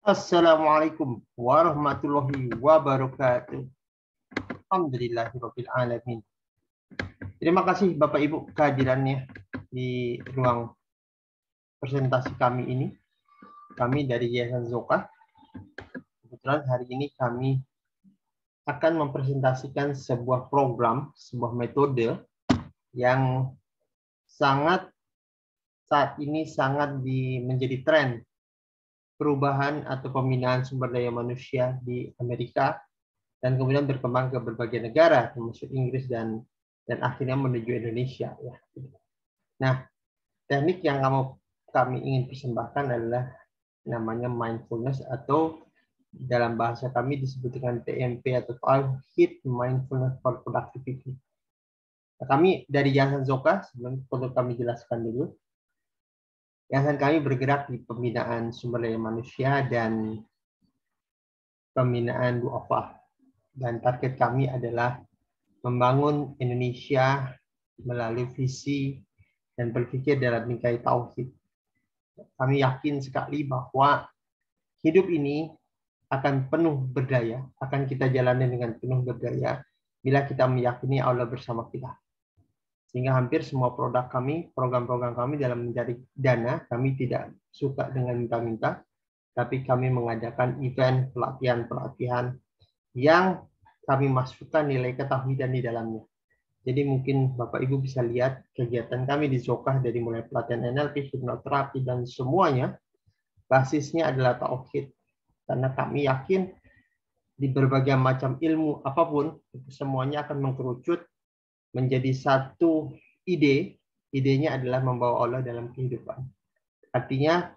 Assalamualaikum warahmatullahi wabarakatuh. Alhamdulillahirabbil alamin. Terima kasih Bapak Ibu kehadirannya di ruang presentasi kami ini. Kami dari Yayasan Zoka. Kebetulan hari ini kami akan mempresentasikan sebuah program, sebuah metode yang saat ini sangat menjadi tren perubahan atau pembinaan sumber daya manusia di Amerika dan kemudian berkembang ke berbagai negara termasuk Inggris dan akhirnya menuju Indonesia ya. Nah, teknik yang kami ingin persembahkan adalah namanya mindfulness atau dalam bahasa kami disebut dengan TMP atau Tauhid Mindfulness for Productivity. Nah, kami dari Yayasan Zoka, sebelum perlu kami jelaskan dulu. Yayasan kami bergerak di pembinaan sumber daya manusia dan pembinaan du'afa. Dan target kami adalah membangun Indonesia melalui visi dan berpikir dalam bingkai tauhid. Kami yakin sekali bahwa hidup ini akan penuh berdaya, akan kita jalani dengan penuh berdaya bila kita meyakini Allah bersama kita. Sehingga hampir semua produk kami, program-program kami dalam mencari dana, kami tidak suka dengan minta-minta, tapi kami mengadakan event, pelatihan-pelatihan yang kami masukkan nilai ketauhidan di dalamnya. Jadi mungkin Bapak Ibu bisa lihat kegiatan kami di Zokah dari mulai pelatihan NLP, hipnoterapi, dan semuanya basisnya adalah tauhid. Karena kami yakin di berbagai macam ilmu apapun, itu semuanya akan mengkerucut menjadi satu ide. Idenya adalah membawa Allah dalam kehidupan. Artinya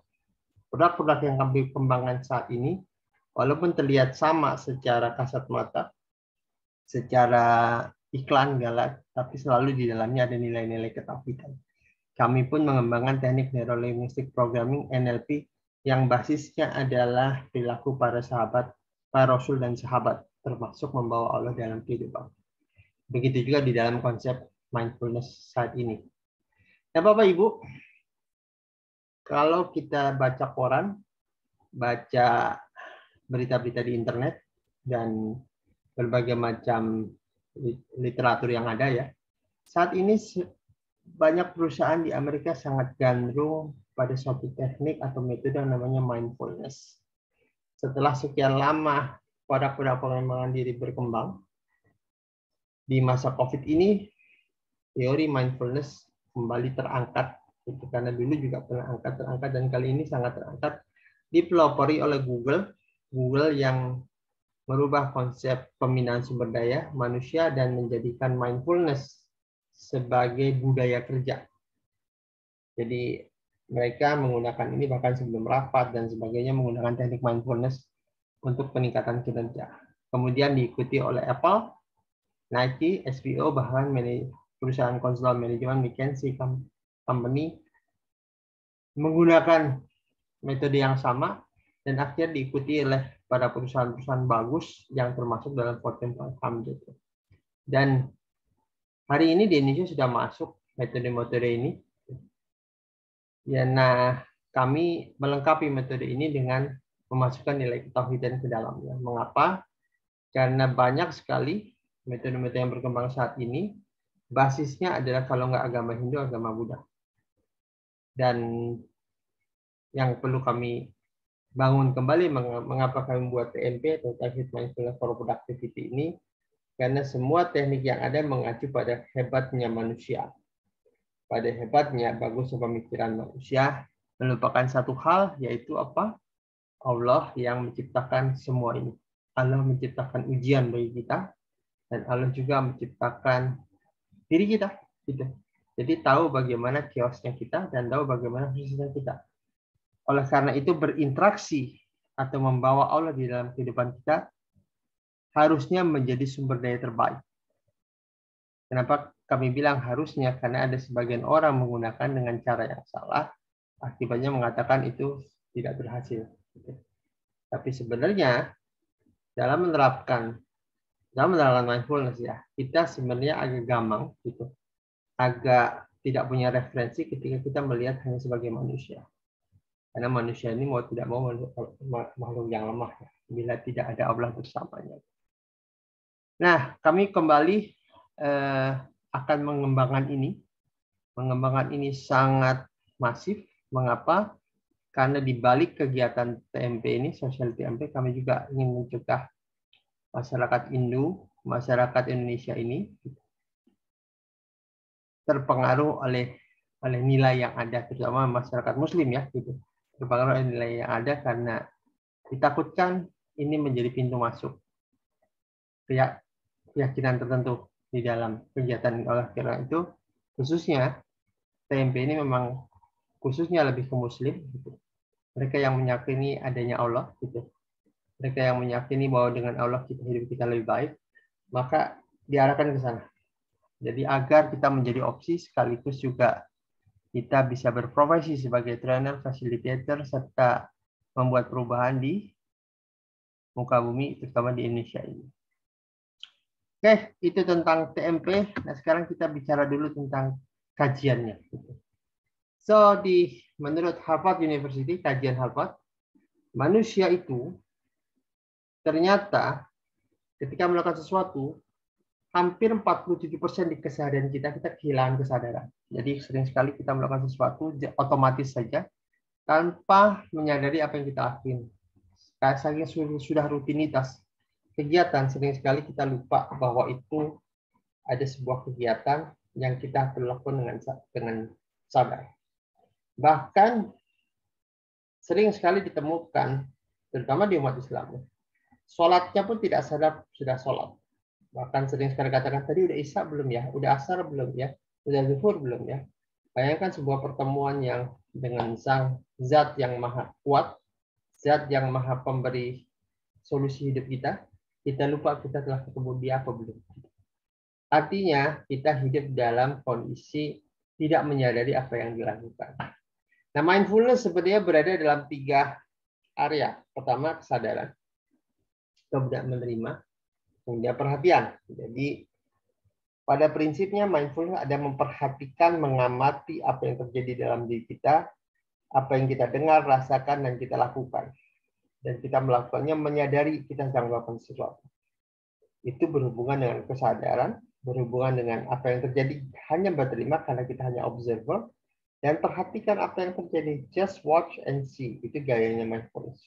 produk-produk yang kami kembangkan saat ini, walaupun terlihat sama secara kasat mata, secara iklan galak, tapi selalu di dalamnya ada nilai-nilai ketauhidan. Kami pun mengembangkan teknik Neuro-Linguistic Programming NLP yang basisnya adalah perilaku para sahabat, para rasul dan sahabat, termasuk membawa Allah dalam kehidupan. Begitu juga di dalam konsep mindfulness saat ini. Nah, Bapak Ibu, kalau kita baca koran, baca berita-berita di internet, dan berbagai macam literatur yang ada ya, saat ini banyak perusahaan di Amerika sangat gandrung pada suatu teknik atau metode yang namanya mindfulness. Setelah sekian lama produk-produk pengembangan diri berkembang, di masa COVID ini, teori mindfulness kembali terangkat. Itu karena dulu juga pernah terangkat, dan kali ini sangat terangkat. Dipelopori oleh Google yang merubah konsep pembinaan sumber daya manusia dan menjadikan mindfulness sebagai budaya kerja. Jadi mereka menggunakan ini bahkan sebelum rapat dan sebagainya menggunakan teknik mindfulness untuk peningkatan kinerja. Kemudian diikuti oleh Apple, Nike, SBO, bahkan perusahaan konsultan manajemen McKinsey Company menggunakan metode yang sama dan akhirnya diikuti oleh pada perusahaan-perusahaan bagus yang termasuk dalam Fortune 500. Dan hari ini di Indonesia sudah masuk metode-metode ini. Ya, nah, kami melengkapi metode ini dengan memasukkan nilai ketauhidan ke dalamnya. Mengapa? Karena banyak sekali metode-metode yang berkembang saat ini basisnya adalah kalau nggak agama Hindu, agama Buddha. Dan yang perlu kami bangun kembali, mengapa kami membuat TMP atau Tauhid Mindfulness for Productivity ini, karena semua teknik yang ada mengacu pada hebatnya manusia. Pada hebatnya, bagusnya pemikiran manusia, melupakan satu hal, yaitu apa? Allah yang menciptakan semua ini. Allah menciptakan ujian bagi kita, dan Allah juga menciptakan diri kita. Gitu. Jadi tahu bagaimana chaosnya kita, dan tahu bagaimana khususnya kita. Oleh karena itu berinteraksi atau membawa Allah di dalam kehidupan kita harusnya menjadi sumber daya terbaik. Kenapa kami bilang harusnya? Karena ada sebagian orang menggunakan dengan cara yang salah, akibatnya mengatakan itu tidak berhasil. Tapi sebenarnya dalam menerapkan mindfulness ya, kita sebenarnya agak gampang gitu, agak tidak punya referensi ketika kita melihat hanya sebagai manusia. Karena manusia ini mau tidak mau makhluk yang lemah bila tidak ada Allah bersamanya. Nah, kami kembali akan mengembangkan ini. Mengembangkan ini sangat masif. Mengapa? Karena di balik kegiatan TMP ini, sosial TMP, kami juga ingin mencegah masyarakat Hindu, masyarakat Indonesia ini terpengaruh oleh nilai yang ada, terutama masyarakat Muslim ya, gitu. Terpengaruh oleh nilai yang ada karena ditakutkan ini menjadi pintu masuk keyakinan tertentu di dalam kegiatan. Oleh karena itu, khususnya TMP ini memang khususnya lebih ke Muslim. Gitu. Mereka yang meyakini adanya Allah, gitu. Mereka yang meyakini bahwa dengan Allah hidup kita lebih baik, maka diarahkan ke sana. Jadi agar kita menjadi opsi sekaligus juga kita bisa berprofesi sebagai trainer, facilitator, serta membuat perubahan di muka bumi, terutama di Indonesia ini. Oke, itu tentang TMP. Nah, sekarang kita bicara dulu tentang kajiannya. So, menurut Harvard University, kajian Harvard, manusia itu ternyata ketika melakukan sesuatu, hampir 47% di keseharian kita kehilangan kesadaran. Jadi sering sekali kita melakukan sesuatu otomatis saja tanpa menyadari apa yang kita lakukan. Saking sudah rutinitas kegiatan, sering sekali kita lupa bahwa itu ada sebuah kegiatan yang kita perlu lakukan dengan sadar. Bahkan sering sekali ditemukan, terutama di umat Islam, sholatnya pun tidak sadar sudah sholat. Bahkan sering sekali katakan, tadi udah Isya belum ya? Udah Asar belum ya? Udah Zuhur belum ya? Bayangkan sebuah pertemuan yang dengan sang zat yang maha kuat, zat yang maha pemberi solusi hidup kita, kita lupa kita telah ketemu dia apa belum. Artinya, kita hidup dalam kondisi tidak menyadari apa yang dilakukan. Nah, mindfulness sebenarnya berada dalam 3 area. Pertama, kesadaran. Kemudian menerima. Kemudian perhatian. Jadi pada prinsipnya mindfulness ada memperhatikan, mengamati apa yang terjadi dalam diri kita, apa yang kita dengar, rasakan, dan kita lakukan. Dan kita melakukannya menyadari kita sedang melakukan sesuatu. Itu berhubungan dengan kesadaran, berhubungan dengan apa yang terjadi, hanya berterima karena kita hanya observer, dan perhatikan apa yang terjadi. Just watch and see. Itu gayanya mindfulness.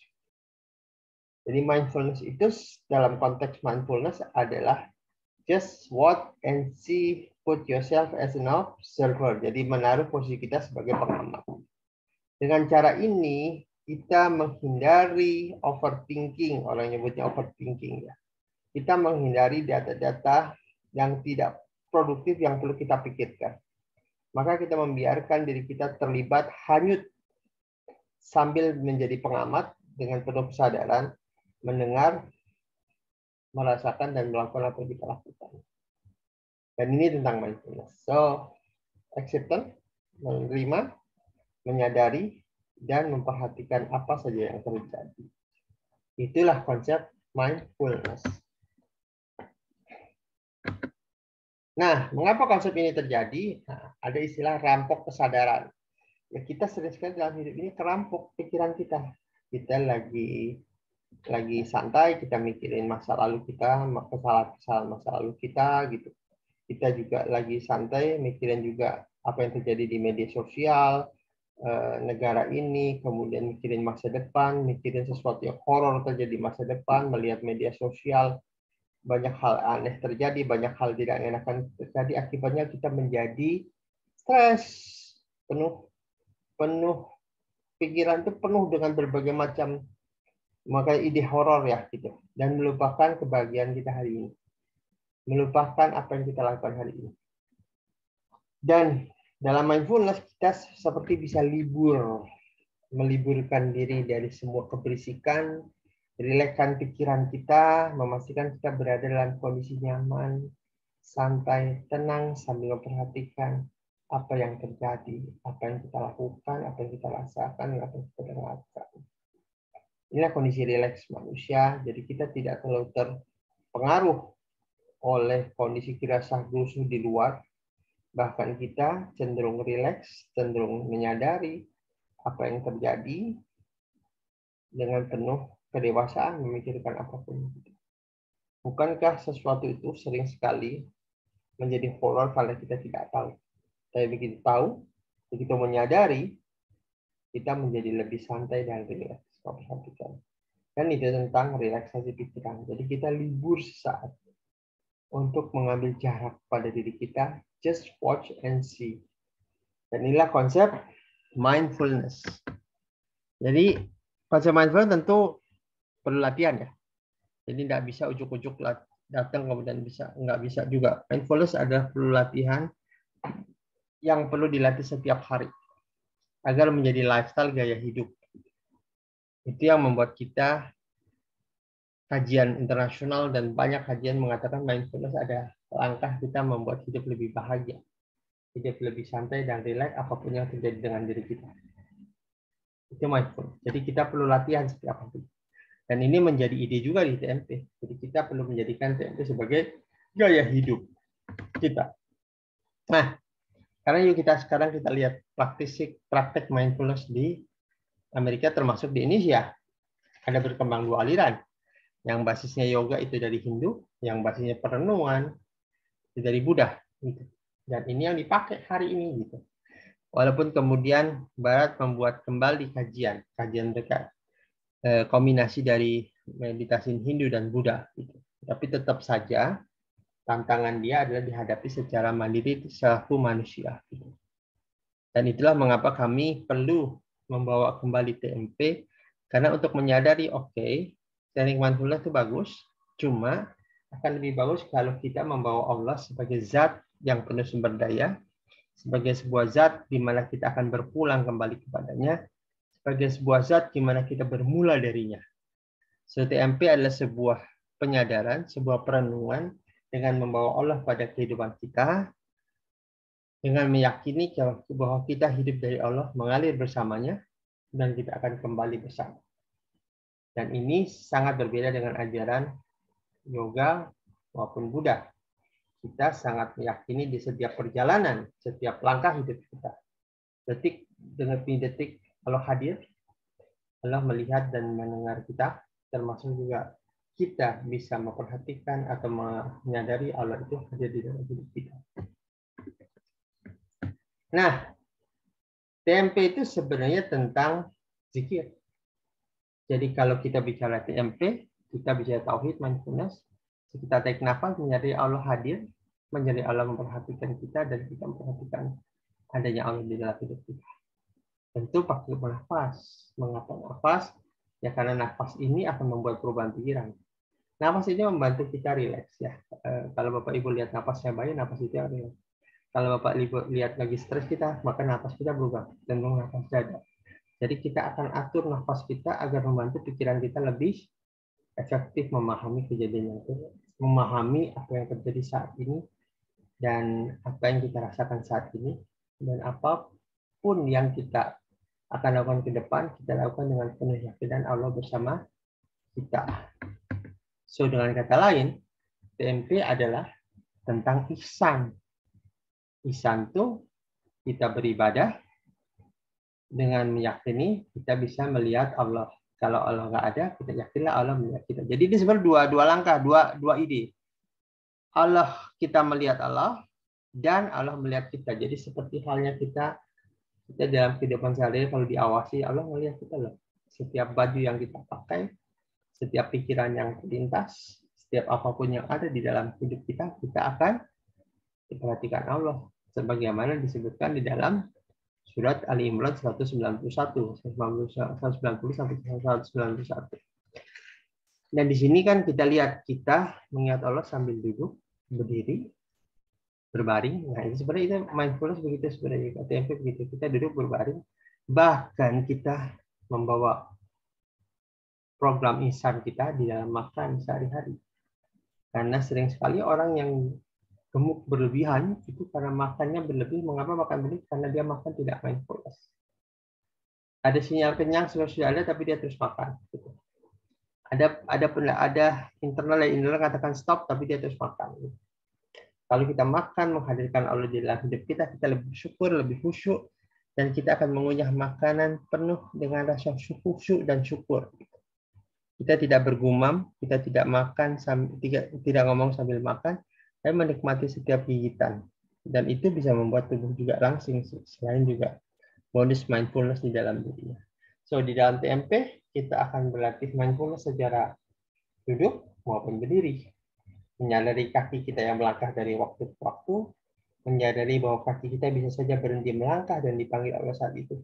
Jadi mindfulness itu dalam konteks mindfulness adalah just watch and see, put yourself as an observer. Jadi menaruh posisi kita sebagai pengamat. Dengan cara ini kita menghindari overthinking, orang nyebutnya overthinking ya. Kita menghindari data-data yang tidak produktif yang perlu kita pikirkan. Maka kita membiarkan diri kita terlibat hanyut sambil menjadi pengamat dengan penuh kesadaran, mendengar, merasakan, dan melakukan apa yang kita lakukan. Dan ini tentang mindfulness. So, acceptance, menerima, menyadari, dan memperhatikan apa saja yang terjadi. Itulah konsep mindfulness. Nah, mengapa konsep ini terjadi? Nah, ada istilah rampok kesadaran. Ya, kita sering sekali dalam hidup ini kerampok pikiran kita. Kita lagi santai, kita mikirin masa lalu kita, kesalahan masa lalu kita, gitu. Kita juga lagi santai, mikirin juga apa yang terjadi di media sosial, negara ini, kemudian mikirin masa depan, mikirin sesuatu yang horor terjadi masa depan, melihat media sosial, banyak hal aneh terjadi, banyak hal tidak enakan terjadi, akibatnya kita menjadi stres, penuh pikiran itu penuh dengan berbagai macam ide horor ya gitu, dan melupakan kebahagiaan kita hari ini, melupakan apa yang kita lakukan hari ini. Dan dalam mindfulness kita seperti bisa meliburkan diri dari semua keberisikan, rilekskan pikiran kita, memastikan kita berada dalam kondisi nyaman, santai, tenang sambil memperhatikan apa yang terjadi, apa yang kita lakukan, apa yang kita rasakan, apa yang kita dengarkan. Inilah kondisi rileks manusia, jadi kita tidak terlalu terpengaruh oleh kondisi kirasah gusuh di luar, bahkan kita cenderung rileks, cenderung menyadari apa yang terjadi dengan penuh kedewasaan memikirkan apapun. Bukankah sesuatu itu sering sekali menjadi horor kalau kita tidak tahu? Tapi begitu tahu, begitu menyadari, kita menjadi lebih santai dan rileks. Dan itu tentang relaksasi pikiran. Jadi kita libur sesaat untuk mengambil jarak pada diri kita. Just watch and see. Dan inilah konsep mindfulness. Jadi konsep mindfulness tentu perlu latihan ya. Jadi tidak bisa ujuk-ujuk datang kemudian bisa, nggak bisa juga. Mindfulness adalah perlu latihan yang perlu dilatih setiap hari agar menjadi lifestyle gaya hidup. Itu yang membuat kita kajian internasional dan banyak kajian mengatakan mindfulness ada langkah kita membuat hidup lebih bahagia, hidup lebih santai dan rileks apapun yang terjadi dengan diri kita. Itu mindfulness. Jadi kita perlu latihan setiap hari. Dan ini menjadi ide juga di TMP. Jadi kita perlu menjadikan TMP sebagai gaya hidup kita. Nah, karena yuk sekarang kita lihat praktek mindfulness di Amerika termasuk di Indonesia. Ada berkembang dua aliran. Yang basisnya yoga itu dari Hindu, yang basisnya perenungan itu dari Buddha. Gitu. Dan ini yang dipakai hari ini. Gitu. Walaupun kemudian Barat membuat kembali kajian mereka kombinasi dari meditasi Hindu dan Buddha. Gitu. Tapi tetap saja tantangan dia adalah dihadapi secara mandiri selaku manusia. Gitu. Dan itulah mengapa kami perlu membawa kembali TMP, karena untuk menyadari, teknik mindfulness itu bagus, cuma akan lebih bagus kalau kita membawa Allah sebagai zat yang penuh sumber daya, sebagai sebuah zat di mana kita akan berpulang kembali kepadanya, sebagai sebuah zat di mana kita bermula darinya. So, TMP adalah sebuah penyadaran, sebuah perenungan dengan membawa Allah pada kehidupan kita, dengan meyakini bahwa kita hidup dari Allah, mengalir bersamanya, dan kita akan kembali bersama. Dan ini sangat berbeda dengan ajaran yoga maupun Buddha. Kita sangat meyakini di setiap perjalanan, setiap langkah hidup kita. Detik demi detik Allah hadir, Allah melihat dan mendengar kita, termasuk juga kita bisa memperhatikan atau menyadari Allah itu hadir di dalam hidup kita. Nah, TMP itu sebenarnya tentang zikir. Jadi kalau kita bicara TMP, kita bicara tauhid, mindfulness, kita tarik nafas, menyadari Allah hadir, menyadari Allah memperhatikan kita, dan kita memperhatikan adanya Allah di dalam hidup kita. Tentu pakai bernafas. Mengapa nafas? Ya karena nafas ini akan membuat perubahan pikiran. Nafas ini membantu kita rileks ya. Kalau Bapak Ibu lihat nafasnya bayi, nafas itu yang rileks. Kalau Bapak Ibu lihat lagi stres kita, maka nafas kita berubah dan nafas dada. Jadi kita akan atur nafas kita agar membantu pikiran kita lebih efektif memahami kejadian yang itu, memahami apa yang terjadi saat ini dan apa yang kita rasakan saat ini, dan apapun yang kita akan lakukan ke depan, kita lakukan dengan penuh yakinan Allah bersama kita. So, dengan kata lain, TMP adalah tentang ihsan. Ihsan itu kita beribadah dengan meyakini kita bisa melihat Allah. Kalau Allah nggak ada, kita yakinlah Allah melihat kita. Jadi ini sebenarnya dua langkah, dua ide. Allah, kita melihat Allah, dan Allah melihat kita. Jadi seperti halnya kita dalam kehidupan sehari-hari kalau diawasi, Allah melihat kita loh. Setiap baju yang kita pakai, setiap pikiran yang terlintas, setiap apapun yang ada di dalam hidup kita, kita akan diperhatikan Allah. Sebagaimana disebutkan di dalam surat Ali Imran 190 sampai 191. Dan di sini kan kita lihat kita mengingat Allah sambil duduk, berdiri, berbaring. Nah, itu sebenarnya itu mindfulness begitu sebenarnya. TMP begitu. Kita duduk berbaring. Bahkan kita membawa program ihsan kita di dalam makan sehari-hari. Karena sering sekali orang yang gemuk berlebihan itu karena makannya berlebih. Mengapa makan berlebih? Karena dia makan tidak mindfulness. Ada sinyal kenyang sudah ada, tapi dia terus makan. Gitu. Ada internal katakan stop, tapi dia terus makan. Gitu. Kalau kita makan menghadirkan Allah di dalam hidup kita, kita lebih bersyukur, lebih khusyuk, dan kita akan mengunyah makanan penuh dengan rasa khusyuk dan syukur. Kita tidak bergumam, kita tidak makan, tidak ngomong sambil makan, tapi menikmati setiap gigitan. Dan itu bisa membuat tubuh juga langsing, selain juga bonus mindfulness di dalam dirinya. So, di dalam TMP, kita akan berlatih mindfulness secara duduk maupun berdiri. Menyadari kaki kita yang melangkah dari waktu ke waktu, menyadari bahwa kaki kita bisa saja berhenti melangkah dan dipanggil Allah saat itu.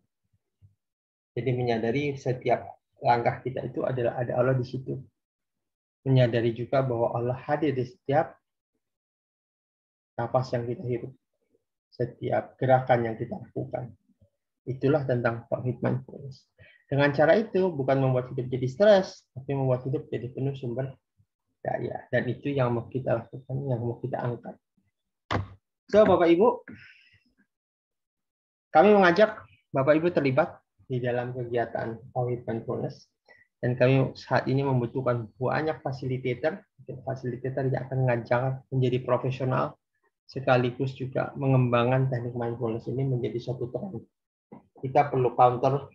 Jadi menyadari setiap langkah kita itu adalah ada Allah di situ. Menyadari juga bahwa Allah hadir di setiap napas yang kita hirup, setiap gerakan yang kita lakukan. Itulah tentang tauhid mindfulness. Dengan cara itu bukan membuat hidup jadi stres, tapi membuat hidup jadi penuh sumber daya. Dan itu yang mau kita lakukan, yang mau kita angkat. So, Bapak Ibu, kami mengajak Bapak Ibu terlibat di dalam kegiatan tauhid mindfulness. Dan kami saat ini membutuhkan banyak fasilitator yang akan mengajak menjadi profesional, sekaligus juga mengembangkan teknik mindfulness ini menjadi suatu tren. Kita perlu counter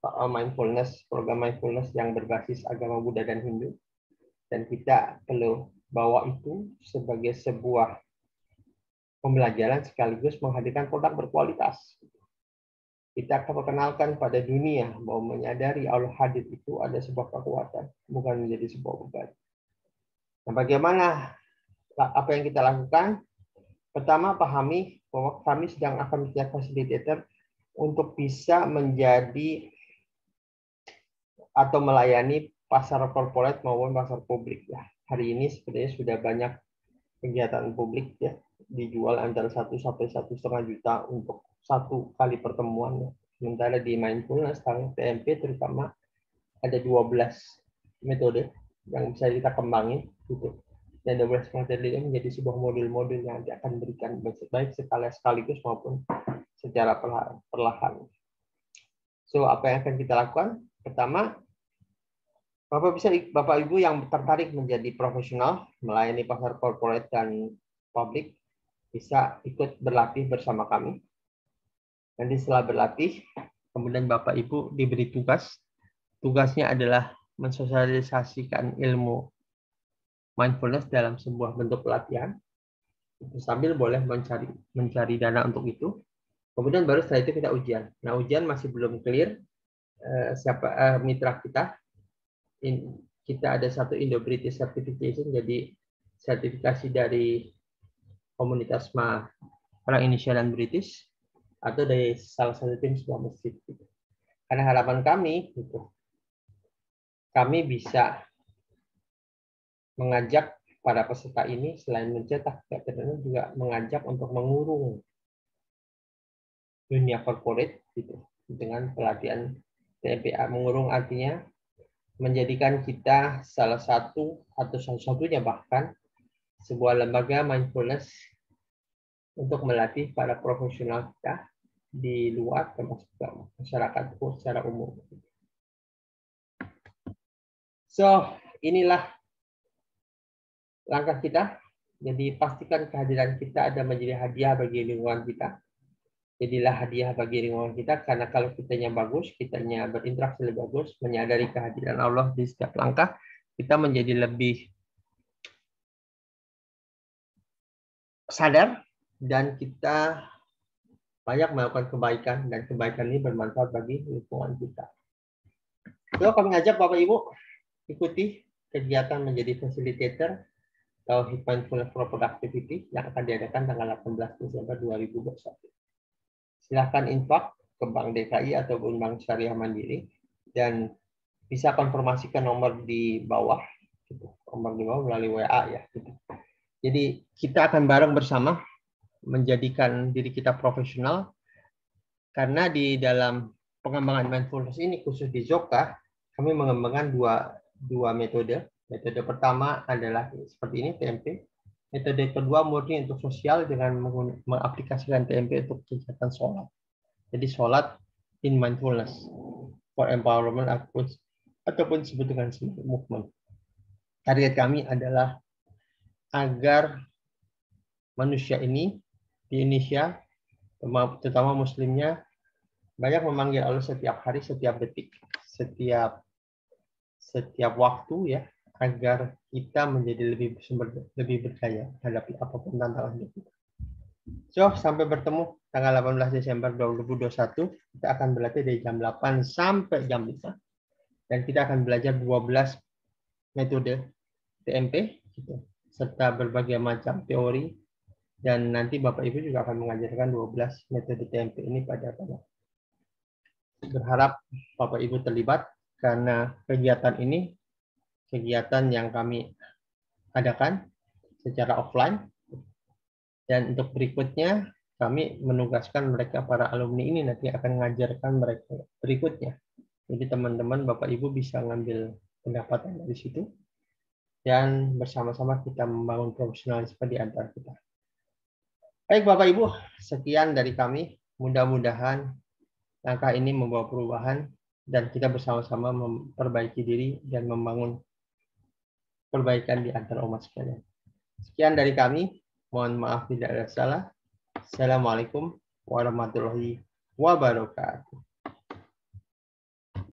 mindfulness, program mindfulness yang berbasis agama Buddha dan Hindu. Dan kita perlu bawa itu sebagai sebuah pembelajaran sekaligus menghadirkan produk berkualitas. Kita akan perkenalkan pada dunia bahwa menyadari Allah hadir itu ada sebuah kekuatan, bukan menjadi sebuah beban. Nah, bagaimana apa yang kita lakukan? Pertama, pahami bahwa kami sedang akan menjadi fasilitator untuk bisa menjadi atau melayani pasar korporat maupun pasar publik. Ya, hari ini sebenarnya sudah banyak kegiatan publik ya dijual antara 1 sampai 1,5 juta untuk satu kali pertemuan. Sementara di mindfulness TMP terutama ada 12 metode yang bisa kita kembangin gitu. Dan 12 metode ini menjadi sebuah modul-modul yang akan berikan baik sekaligus maupun secara perlahan. So, apa yang akan kita lakukan? Pertama, Bapak Ibu yang tertarik menjadi profesional melayani pasar korporat dan publik bisa ikut berlatih bersama kami. Nanti setelah berlatih, kemudian Bapak Ibu diberi tugas. Tugasnya adalah mensosialisasikan ilmu mindfulness dalam sebuah bentuk pelatihan. Sambil boleh mencari dana untuk itu. Kemudian baru setelah itu kita ujian. Nah, ujian masih belum clear siapa mitra kita. Kita ada satu Indo-British Certification, jadi sertifikasi dari komunitas orang Indonesia dan British, atau dari salah satu tim sebuah masjid. Karena harapan kami, kami bisa mengajak para peserta ini selain mencetak veteran juga mengajak untuk mengurung dunia corporate dengan pelatihan TMPA. Mengurung artinya menjadikan kita salah satu atau satu-satunya bahkan sebuah lembaga mindfulness untuk melatih para profesional kita di luar termasuk masyarakat secara umum. So, inilah langkah kita. Jadi pastikan kehadiran kita ada menjadi hadiah bagi lingkungan kita. Jadilah hadiah bagi lingkungan kita, karena kalau kitanya bagus, kitanya berinteraksi lebih bagus, menyadari kehadiran Allah di setiap langkah, kita menjadi lebih sadar dan kita banyak melakukan kebaikan, dan kebaikan ini bermanfaat bagi lingkungan kita. So, kami ngajak Bapak Ibu ikuti kegiatan menjadi facilitator Tauhid Mindfulness for Productivity yang akan diadakan tanggal 18 Desember 2021. Silahkan infak ke Bank DKI ataupun Bank Syariah Mandiri, dan bisa konfirmasikan nomor di bawah, nomor di bawah melalui WA ya. Jadi kita akan bareng bersama menjadikan diri kita profesional, karena di dalam pengembangan mindfulness ini khusus di Zoka kami mengembangkan dua metode. Metode pertama adalah seperti ini, TMP. Metode kedua murni untuk sosial dengan mengaplikasikan TMP untuk kegiatan sholat. Jadi sholat in mindfulness for empowerment ataupun disebut dengan movement. Target kami adalah agar manusia ini di Indonesia, terutama muslimnya, Banyak memanggil Allah setiap hari, setiap detik, setiap waktu ya, agar kita menjadi lebih berdaya hadapi apapun tantangan hidup kita. So, sampai bertemu tanggal 18 Desember 2021. Kita akan berlatih dari jam 8 sampai jam 5. Dan kita akan belajar 12 metode TMP, gitu, serta berbagai macam teori. Dan nanti Bapak Ibu juga akan mengajarkan 12 metode TMP ini pada Bapak. Berharap Bapak Ibu terlibat, karena kegiatan ini kegiatan yang kami adakan secara offline. Dan untuk berikutnya, kami menugaskan mereka, para alumni ini nanti akan mengajarkan mereka berikutnya. Jadi teman-teman, Bapak Ibu bisa ngambil pendapatan dari situ. Dan bersama-sama kita membangun profesionalisme di antara kita. Baik Bapak Ibu, sekian dari kami. Mudah-mudahan langkah ini membawa perubahan dan kita bersama-sama memperbaiki diri dan membangun perbaikan di antara umat sekalian. Sekian dari kami. Mohon maaf tidak ada salah. Assalamualaikum warahmatullahi wabarakatuh.